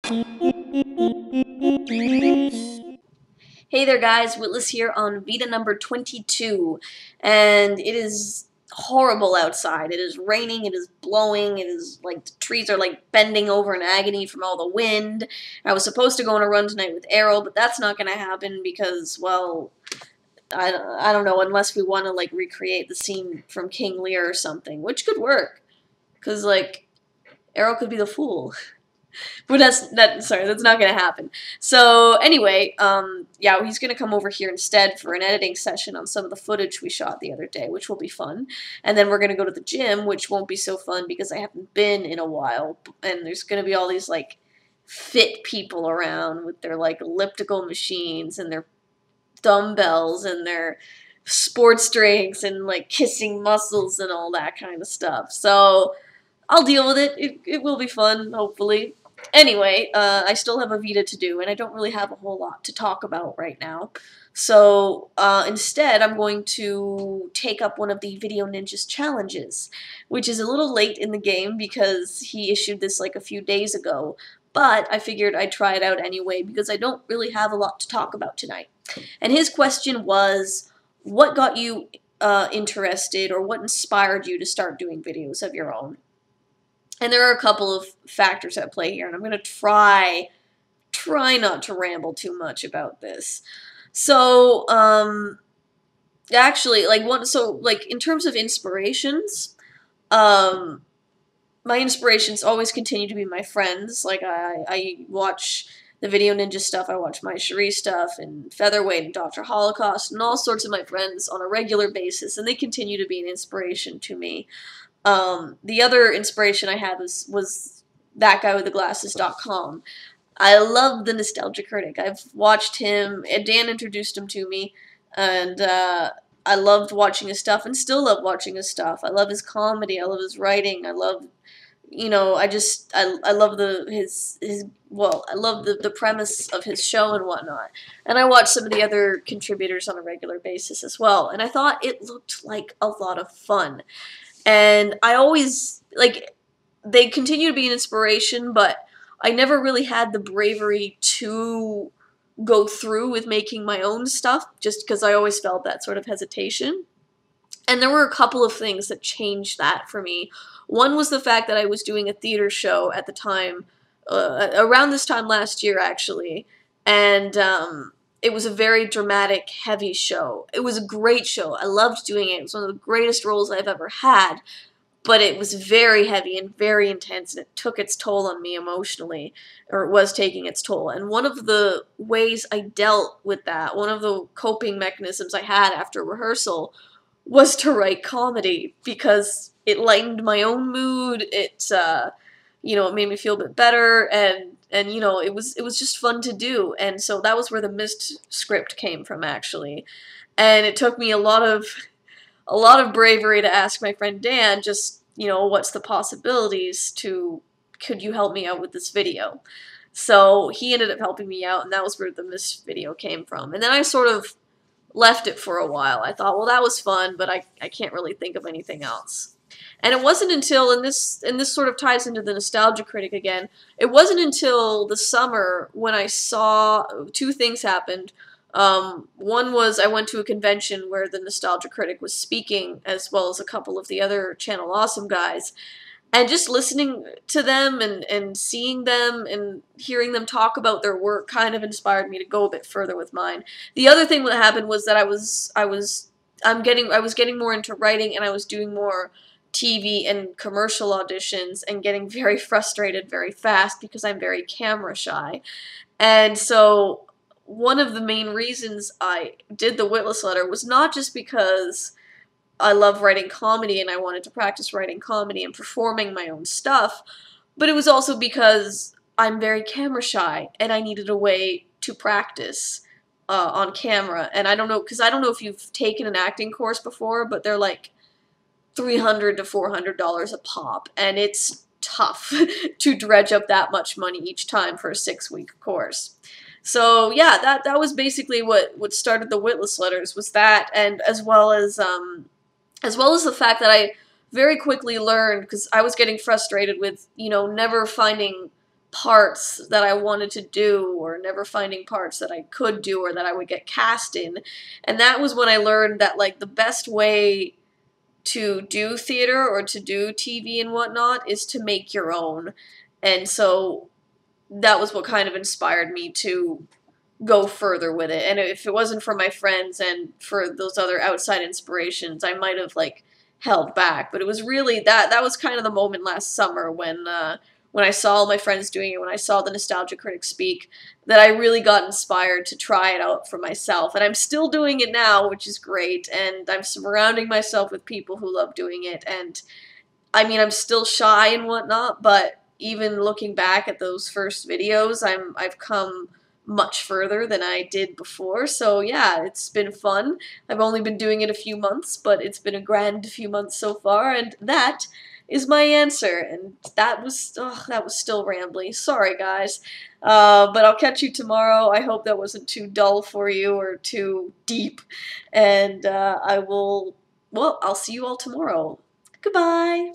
Hey there guys, Witless here on VEDA number 22, and it is horrible outside. It is raining, it is blowing, it is like the trees are like bending over in agony from all the wind. I was supposed to go on a run tonight with Errol, but that's not going to happen because, well, I don't know, unless we want to like recreate the scene from King Lear or something, which could work, because like, Errol could be the fool. But that's not gonna happen. So anyway, yeah, he's gonna come over here instead for an editing session on some of the footage we shot the other day, which will be fun. And then we're gonna go to the gym, which won't be so fun because I haven't been in a while, and there's gonna be all these like fit people around with their like elliptical machines and their dumbbells and their sports drinks and like kissing muscles and all that kind of stuff. So I'll deal with it. It will be fun, hopefully. Anyway, I still have a VEDA to do, and I don't really have a whole lot to talk about right now. So instead, I'm going to take up one of the Video Ninja's challenges, which is a little late in the game because he issued this like a few days ago. But I figured I'd try it out anyway because I don't really have a lot to talk about tonight. And his question was, what got you interested, or what inspired you to start doing videos of your own? And there are a couple of factors at play here, and I'm going to try not to ramble too much about this. So, actually, like, in terms of inspirations, my inspirations always continue to be my friends. Like, I watch the Video Ninja stuff, I watch my Cherie stuff, and Featherweight, and Dr. Holocaust, and all sorts of my friends on a regular basis, and they continue to be an inspiration to me. The other inspiration I had was that guy with the glasses.com. I love the Nostalgia Critic. I've watched him, Dan introduced him to me, and I loved watching his stuff and still love watching his stuff. I love his comedy, I love his writing, I love, you know, I love I love the premise of his show and whatnot. And I watch some of the other contributors on a regular basis as well, and I thought it looked like a lot of fun. And I always, like, they continue to be an inspiration, but I never really had the bravery to go through with making my own stuff, just because I always felt that sort of hesitation. And there were a couple of things that changed that for me. One was the fact that I was doing a theater show at the time, around this time last year, actually, and it was a very dramatic, heavy show. It was a great show. I loved doing it. It was one of the greatest roles I've ever had, but it was very heavy and very intense, and it took its toll on me emotionally, or it was taking its toll. And one of the ways I dealt with that, one of the coping mechanisms I had after rehearsal, was to write comedy, because it lightened my own mood. It, you know, it made me feel a bit better, and you know, it was just fun to do. And so that was where the Mist script came from, actually. And it took me a lot of bravery to ask my friend Dan, just, you know, what's the possibilities to, could you help me out with this video? So he ended up helping me out, and that was where the Mist video came from. And then I sort of left it for a while. I thought, well, that was fun, but I can't really think of anything else. And it wasn't until, and this sort of ties into the Nostalgia Critic again, it wasn't until the summer when I saw two things happened. One was I went to a convention where the Nostalgia Critic was speaking, as well as a couple of the other Channel Awesome guys, and just listening to them and seeing them and hearing them talk about their work kind of inspired me to go a bit further with mine. The other thing that happened was that I was getting more into writing, and I was doing more TV and commercial auditions and getting very frustrated very fast because I'm very camera shy. And so one of the main reasons I did the Witless letter was not just because I love writing comedy and I wanted to practice writing comedy and performing my own stuff, but it was also because I'm very camera shy and I needed a way to practice on camera. And I don't know, because I don't know if you've taken an acting course before, but they're like $300 to $400 a pop, and it's tough to dredge up that much money each time for a 6-week course. So yeah, that was basically what started the Witless letters, was that, and as well as the fact that I very quickly learned, because I was getting frustrated with, you know, never finding parts that I wanted to do, or never finding parts that I could do or that I would get cast in. And that was when I learned that, like, the best way to do theater or to do TV and whatnot is to make your own. And so that was what kind of inspired me to go further with it. And if it wasn't for my friends and for those other outside inspirations, I might have, like, held back. But it was really that was kind of the moment last summer when I saw all my friends doing it, when I saw the Nostalgia Critics speak, that I really got inspired to try it out for myself. And I'm still doing it now, which is great, and I'm surrounding myself with people who love doing it. And I mean, I'm still shy and whatnot, but even looking back at those first videos, I've come much further than I did before. So yeah, it's been fun. I've only been doing it a few months, but it's been a grand few months so far, and that is my answer. And that was still rambly. Sorry, guys. But I'll catch you tomorrow. I hope that wasn't too dull for you or too deep. And I'll see you all tomorrow. Goodbye.